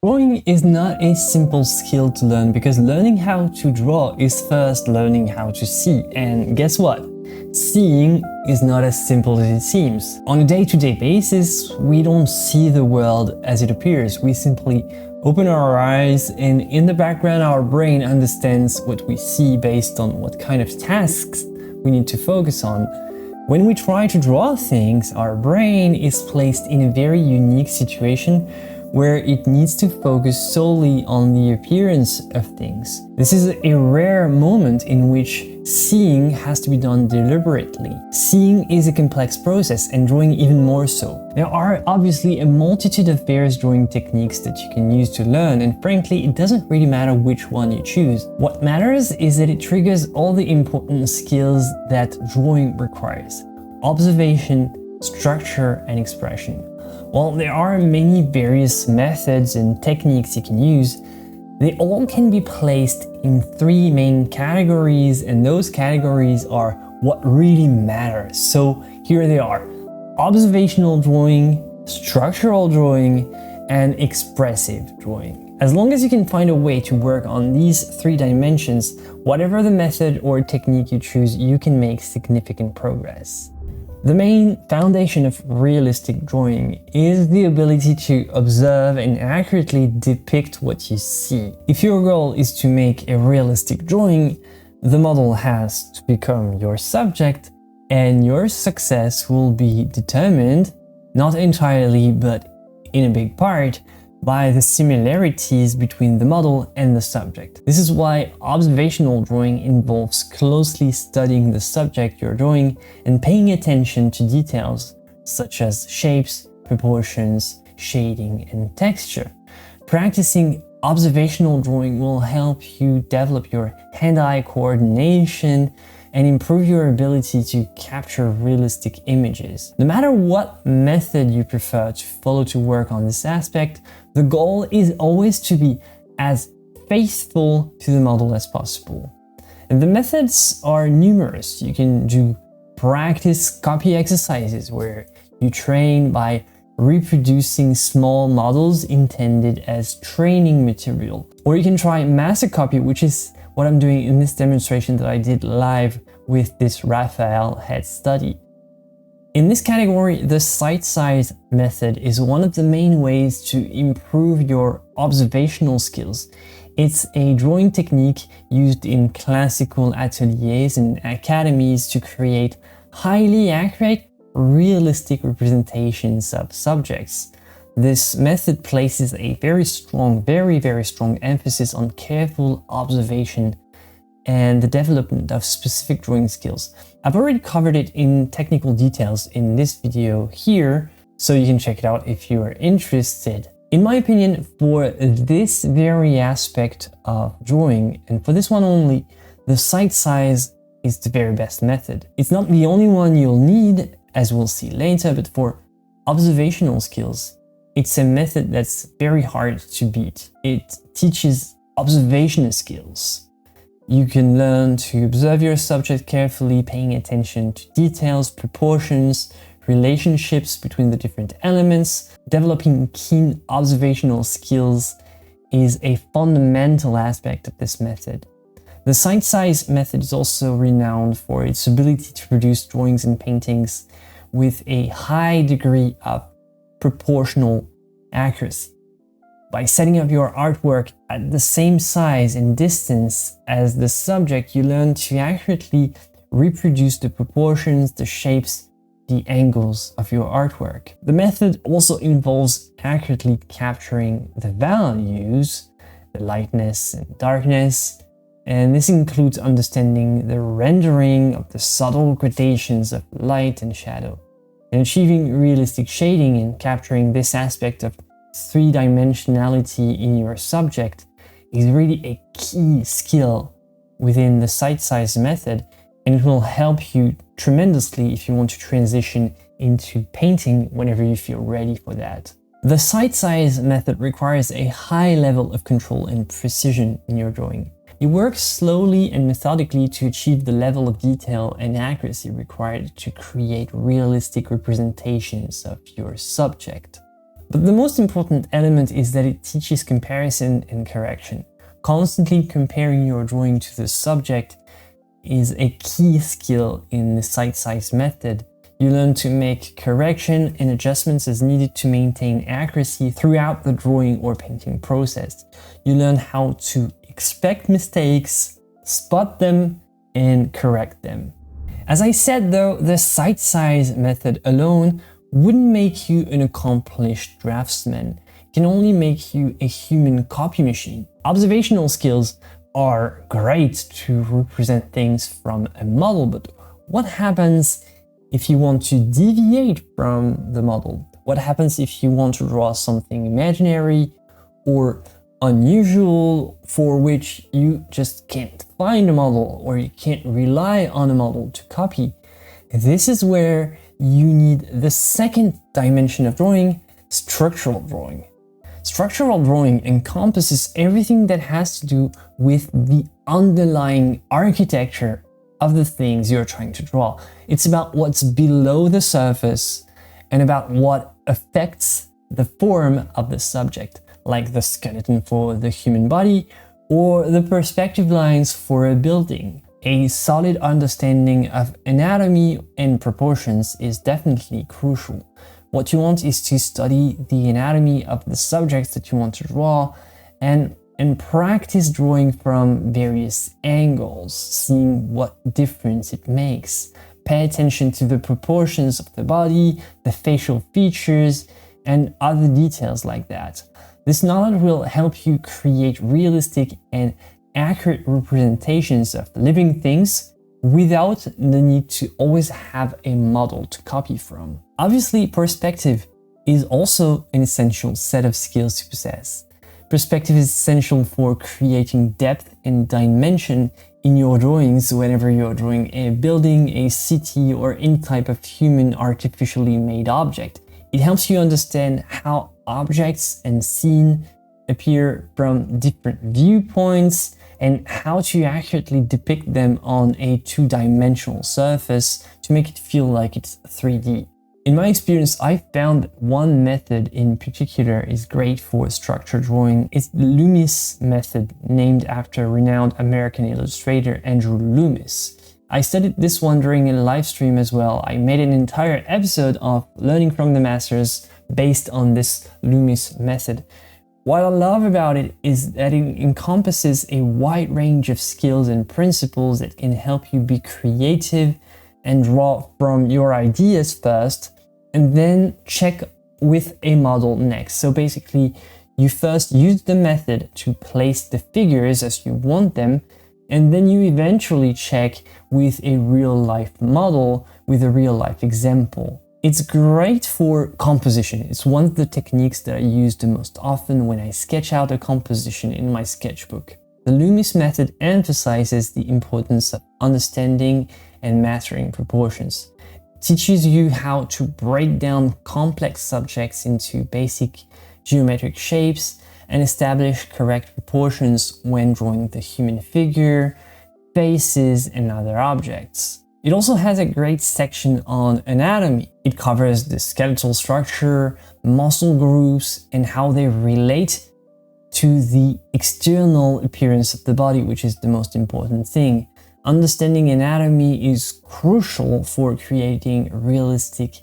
Drawing is not a simple skill to learn because learning how to draw is first learning how to see. And guess what? Seeing is not as simple as it seems. On a day-to-day basis, we don't see the world as it appears. We simply open our eyes and in the background our brain understands what we see based on what kind of tasks we need to focus on. When we try to draw things, our brain is placed in a very unique situation where it needs to focus solely on the appearance of things. This is a rare moment in which seeing has to be done deliberately. Seeing is a complex process and drawing even more so. There are obviously a multitude of various drawing techniques that you can use to learn, and frankly, it doesn't really matter which one you choose. What matters is that it triggers all the important skills that drawing requires: observation, structure, and expression. While there are many various methods and techniques you can use, they all can be placed in three main categories, and those categories are what really matters. So here they are: observational drawing, structural drawing, and expressive drawing. As long as you can find a way to work on these three dimensions, whatever the method or technique you choose, you can make significant progress. The main foundation of realistic drawing is the ability to observe and accurately depict what you see. If your goal is to make a realistic drawing, the model has to become your subject, and your success will be determined, not entirely, but in a big part, by the similarities between the model and the subject. This is why observational drawing involves closely studying the subject you're drawing and paying attention to details such as shapes, proportions, shading, and texture. Practicing observational drawing will help you develop your hand-eye coordination and improve your ability to capture realistic images. No matter what method you prefer to follow to work on this aspect, the goal is always to be as faithful to the model as possible. And the methods are numerous. You can do practice copy exercises where you train by reproducing small models intended as training material. Or you can try master copy, which is what I'm doing in this demonstration that I did live with this Raphael head study. In this category, the sight size method is one of the main ways to improve your observational skills. It's a drawing technique used in classical ateliers and academies to create highly accurate, realistic representations of subjects. This method places a very strong emphasis on careful observation and the development of specific drawing skills. I've already covered it in technical details in this video here, so you can check it out if you are interested. In my opinion, for this very aspect of drawing, and for this one only, the sight size is the very best method. It's not the only one you'll need, as we'll see later, but for observational skills, it's a method that's very hard to beat. It teaches observational skills. You can learn to observe your subject carefully, paying attention to details, proportions, relationships between the different elements. Developing keen observational skills is a fundamental aspect of this method. The sight size method is also renowned for its ability to produce drawings and paintings with a high degree of proportional accuracy. By setting up your artwork at the same size and distance as the subject, you learn to accurately reproduce the proportions, the shapes, the angles of your artwork. The method also involves accurately capturing the values, the lightness and darkness, and this includes understanding the rendering of the subtle gradations of light and shadow. And achieving realistic shading and capturing this aspect of three-dimensionality in your subject is really a key skill within the sight size method, and it will help you tremendously if you want to transition into painting whenever you feel ready for that. The sight size method requires a high level of control and precision in your drawing. You work slowly and methodically to achieve the level of detail and accuracy required to create realistic representations of your subject. But the most important element is that it teaches comparison and correction. Constantly comparing your drawing to the subject is a key skill in the sight-size method. You learn to make correction and adjustments as needed to maintain accuracy throughout the drawing or painting process. You learn how to expect mistakes, spot them, and correct them. As I said though, the sight-size method alone wouldn't make you an accomplished draftsman. It can only make you a human copy machine. Observational skills are great to represent things from a model, but what happens if you want to deviate from the model? What happens if you want to draw something imaginary or unusual for which you just can't find a model or you can't rely on a model to copy? This is where you need the second dimension of drawing, structural drawing. Structural drawing encompasses everything that has to do with the underlying architecture of the things you're trying to draw. It's about what's below the surface and about what affects the form of the subject, like the skeleton for the human body or the perspective lines for a building. A solid understanding of anatomy and proportions is definitely crucial. What you want is to study the anatomy of the subjects that you want to draw and practice drawing from various angles, seeing what difference it makes. Pay attention to the proportions of the body, the facial features, and other details like that. This knowledge will help you create realistic and accurate representations of living things without the need to always have a model to copy from. Obviously, perspective is also an essential set of skills to possess. Perspective is essential for creating depth and dimension in your drawings whenever you're drawing a building, a city, or any type of human artificially made object. It helps you understand how objects and scene appear from different viewpoints and how to accurately depict them on a two-dimensional surface to make it feel like it's 3D. In my experience, I found one method in particular is great for structured drawing. It's the Loomis method, named after renowned American illustrator Andrew Loomis. I studied this one during a live stream as well. I made an entire episode of Learning from the Masters based on this Loomis method. What I love about it is that it encompasses a wide range of skills and principles that can help you be creative and draw from your ideas first, and then check with a model next. So basically, you first use the method to place the figures as you want them, and then you eventually check with a real-life model, with a real-life example. It's great for composition. It's one of the techniques that I use the most often when I sketch out a composition in my sketchbook. The Loomis method emphasizes the importance of understanding and mastering proportions. It teaches you how to break down complex subjects into basic geometric shapes and establish correct proportions when drawing the human figure, faces, and other objects. It also has a great section on anatomy. It covers the skeletal structure, muscle groups, and how they relate to the external appearance of the body, which is the most important thing. Understanding anatomy is crucial for creating realistic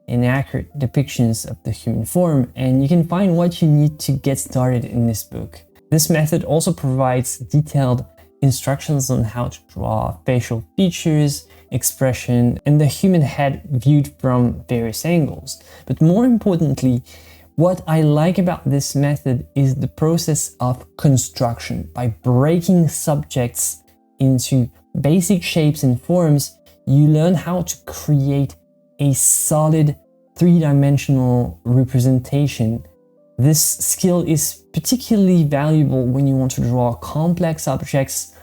and accurate depictions of the human form, and you can find what you need to get started in this book. This method also provides detailed instructions on how to draw facial features, expression, and the human head viewed from various angles. But more importantly, what I like about this method is the process of construction. By breaking subjects into basic shapes and forms, you learn how to create a solid three-dimensional representation. This skill is particularly valuable when you want to draw complex objects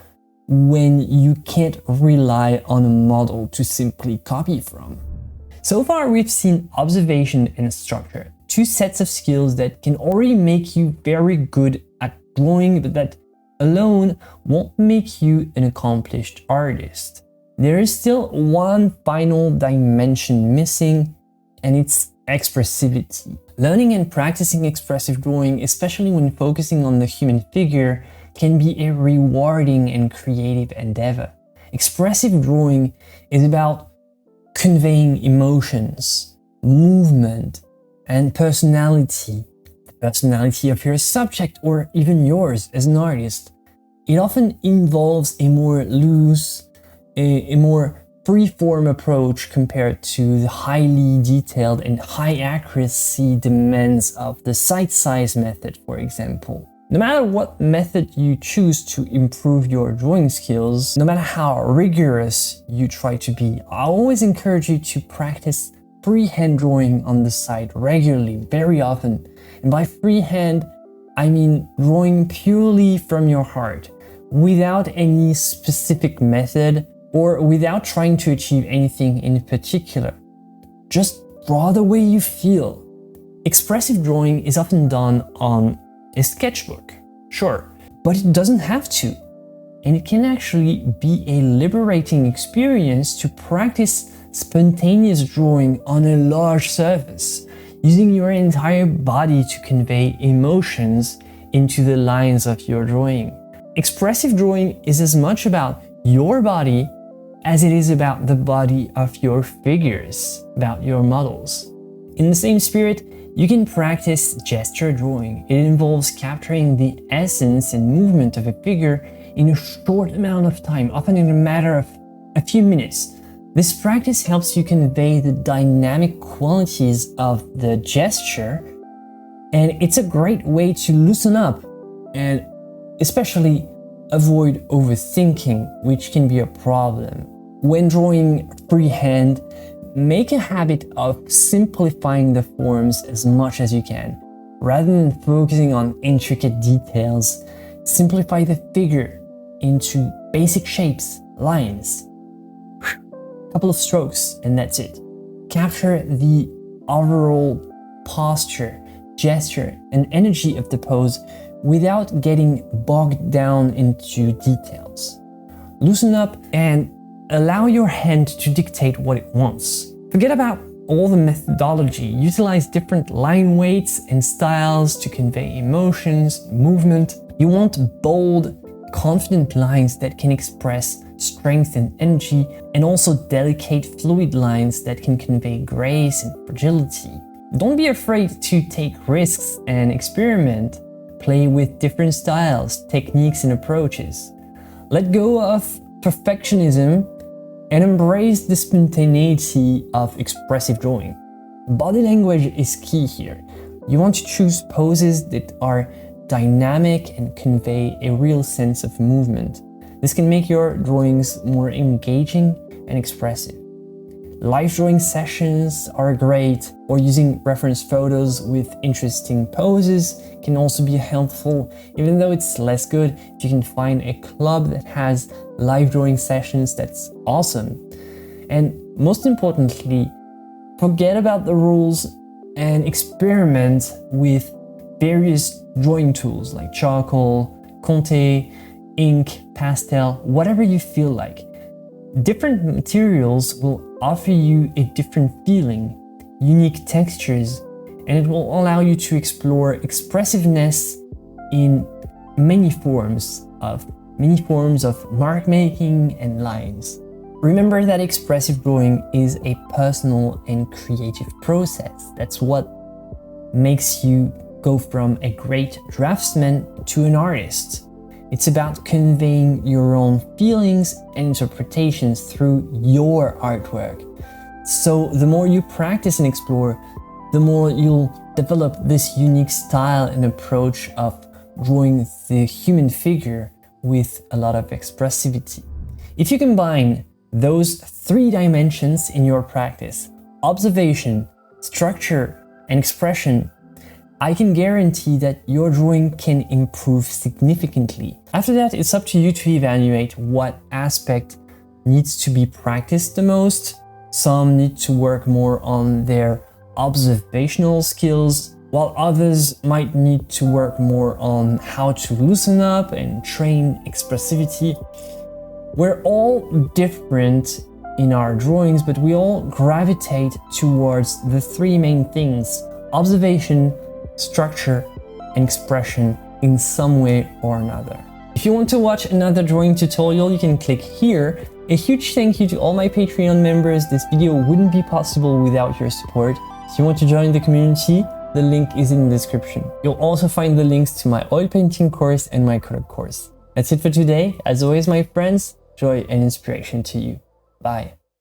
when you can't rely on a model to simply copy from. So far, we've seen observation and structure, two sets of skills that can already make you very good at drawing, but that alone won't make you an accomplished artist. There is still one final dimension missing, and it's expressivity. Learning and practicing expressive drawing, especially when focusing on the human figure, can be a rewarding and creative endeavor. Expressive drawing is about conveying emotions, movement, and personality, the personality of your subject or even yours as an artist. It often involves a more loose, a more free-form approach compared to the highly detailed and high accuracy demands of the site size method, for example. No matter what method you choose to improve your drawing skills, no matter how rigorous you try to be, I always encourage you to practice freehand drawing on the site regularly, very often. And by freehand, I mean drawing purely from your heart, without any specific method or without trying to achieve anything in particular. Just draw the way you feel. Expressive drawing is often done on a sketchbook, sure, but it doesn't have to. And it can actually be a liberating experience to practice spontaneous drawing on a large surface, using your entire body to convey emotions into the lines of your drawing. Expressive drawing is as much about your body as it is about the body of your figures, about your models. In the same spirit, you can practice gesture drawing. It involves capturing the essence and movement of a figure in a short amount of time, often in a matter of a few minutes. This practice helps you convey the dynamic qualities of the gesture, and it's a great way to loosen up and especially avoid overthinking, which can be a problem. When drawing freehand, make a habit of simplifying the forms as much as you can. Rather than focusing on intricate details, simplify the figure into basic shapes, lines. Couple of strokes, and that's it. Capture the overall posture, gesture, and energy of the pose without getting bogged down into details. Loosen up and allow your hand to dictate what it wants. Forget about all the methodology. Utilize different line weights and styles to convey emotions, movement. You want bold, confident lines that can express strength and energy, and also delicate, fluid lines that can convey grace and fragility. Don't be afraid to take risks and experiment. Play with different styles, techniques, and approaches. Let go of perfectionism and embrace the spontaneity of expressive drawing. Body language is key here. You want to choose poses that are dynamic and convey a real sense of movement. This can make your drawings more engaging and expressive. Live drawing sessions are great, or using reference photos with interesting poses can also be helpful, even though it's less good. If you can find a club that has live drawing sessions, that's awesome. And most importantly, forget about the rules and experiment with various drawing tools like charcoal, Conte, ink, pastel, whatever you feel like. Different materials will offer you a different feeling, unique textures, and it will allow you to explore expressiveness in many forms of mark making and lines. Remember that expressive drawing is a personal and creative process. That's what makes you go from a great draftsman to an artist. It's about conveying your own feelings and interpretations through your artwork. So the more you practice and explore, the more you'll develop this unique style and approach of drawing the human figure with a lot of expressivity. If you combine those three dimensions in your practice, observation, structure, and expression, I can guarantee that your drawing can improve significantly. After that, it's up to you to evaluate what aspect needs to be practiced the most. Some need to work more on their observational skills, while others might need to work more on how to loosen up and train expressivity. We're all different in our drawings, but we all gravitate towards the three main things: observation, structure, and expression in some way or another. If you want to watch another drawing tutorial, you can click here. A huge thank you to all my Patreon members. This video wouldn't be possible without your support. If you want to join the community, the link is in the description. You'll also find the links to my oil painting course and my color course. That's it for today. As always, my friends, joy and inspiration to you. Bye.